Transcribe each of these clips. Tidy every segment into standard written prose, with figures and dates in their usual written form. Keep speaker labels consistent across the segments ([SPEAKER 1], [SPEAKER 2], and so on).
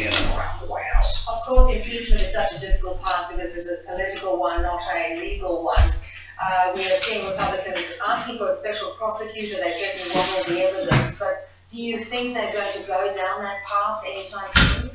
[SPEAKER 1] in and around the White House.
[SPEAKER 2] Of course, impeachment is such a difficult path because it's a political one, not a legal one. We are seeing Republicans asking for a special prosecutor. They certainly want all the evidence, but do you think they're going to go down that path anytime soon?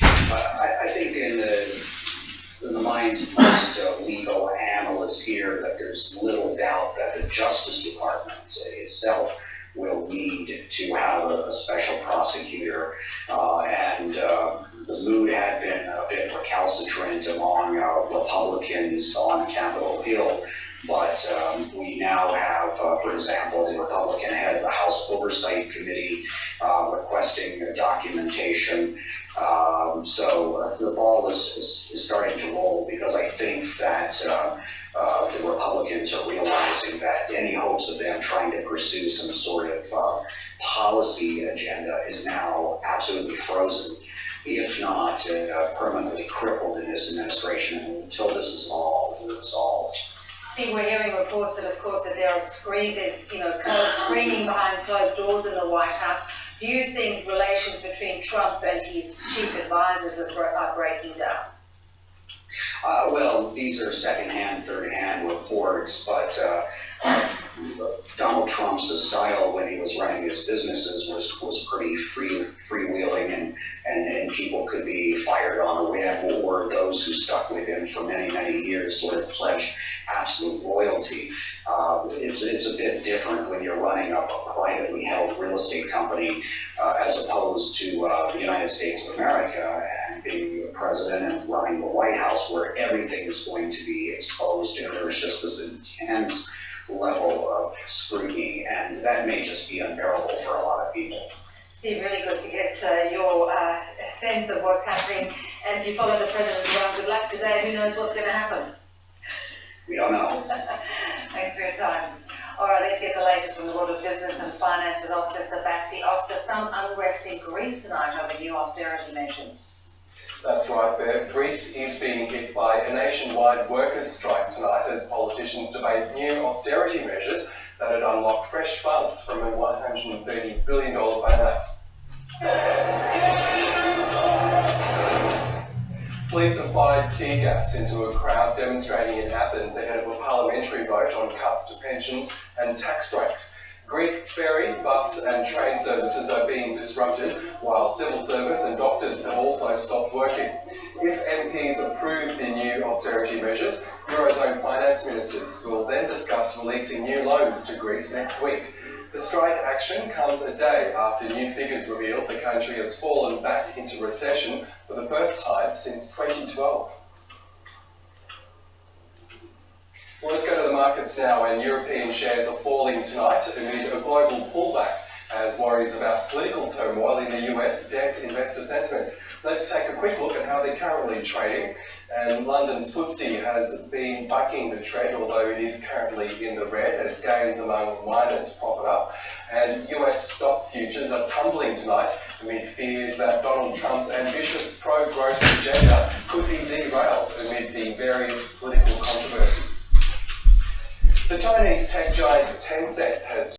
[SPEAKER 1] I think in the minds of most legal analysts here that there's little doubt that the Justice Department itself will need to have a special prosecutor, and the mood had been a bit recalcitrant among Republicans on Capitol Hill, but we now have, for example, the Republican head of the House Oversight Committee requesting documentation. So the ball is starting to roll, because I think that the Republicans are realizing that any hopes of them trying to pursue some sort of policy agenda is now absolutely frozen, if not permanently crippled in this administration until this is all resolved.
[SPEAKER 2] Steve, we're hearing reports that, of course, that there's screening behind closed doors in the White House. Do you think relations between Trump and his chief advisors are breaking down?
[SPEAKER 1] Well, these are second-hand, third-hand reports, but Donald Trump's style when he was running his businesses was pretty freewheeling, and people could be fired on a whim, or those who stuck with him for many years sort of pledged absolute loyalty. It's a bit different when you're running up a privately held real estate company as opposed to the United States of America and being president and running the White House, where everything is going to be exposed, and there's just this intense level of scrutiny, and that may just be unbearable for a lot of people.
[SPEAKER 2] Steve, really good to get your sense of what's happening as you follow the president around. Good luck today. Who knows what's going to happen?
[SPEAKER 1] We don't know.
[SPEAKER 2] Thanks for your time. All right, let's get the latest from the world of business and finance with Oscar Sabakti. Oscar, some unrest in Greece tonight over new austerity measures.
[SPEAKER 3] That's right, Bev. Greece is being hit by a nationwide workers' strike tonight as politicians debate new austerity measures that would unlock fresh funds from a $130 billion bailout. Police applied tear gas into a crowd demonstrating in Athens ahead of a parliamentary vote on cuts to pensions and tax breaks. Greek ferry, bus and train services are being disrupted, while civil servants and doctors have also stopped working. If MPs approve the new austerity measures, Eurozone finance ministers will then discuss releasing new loans to Greece next week. The strike action comes a day after new figures revealed the country has fallen back into recession for the first time since 2012. Well, let's go to the markets now, and European shares are falling tonight amid a global pullback as worries about political turmoil in the US dent investor sentiment. Let's take a quick look at how they're currently trading. And London's FTSE has been bucking the trend, although it is currently in the red as gains among miners prop it up. And US stock futures are tumbling tonight amid fears that Donald Trump's ambitious pro-growth agenda could be derailed amid the various political controversies. The Chinese tech giant Tencent has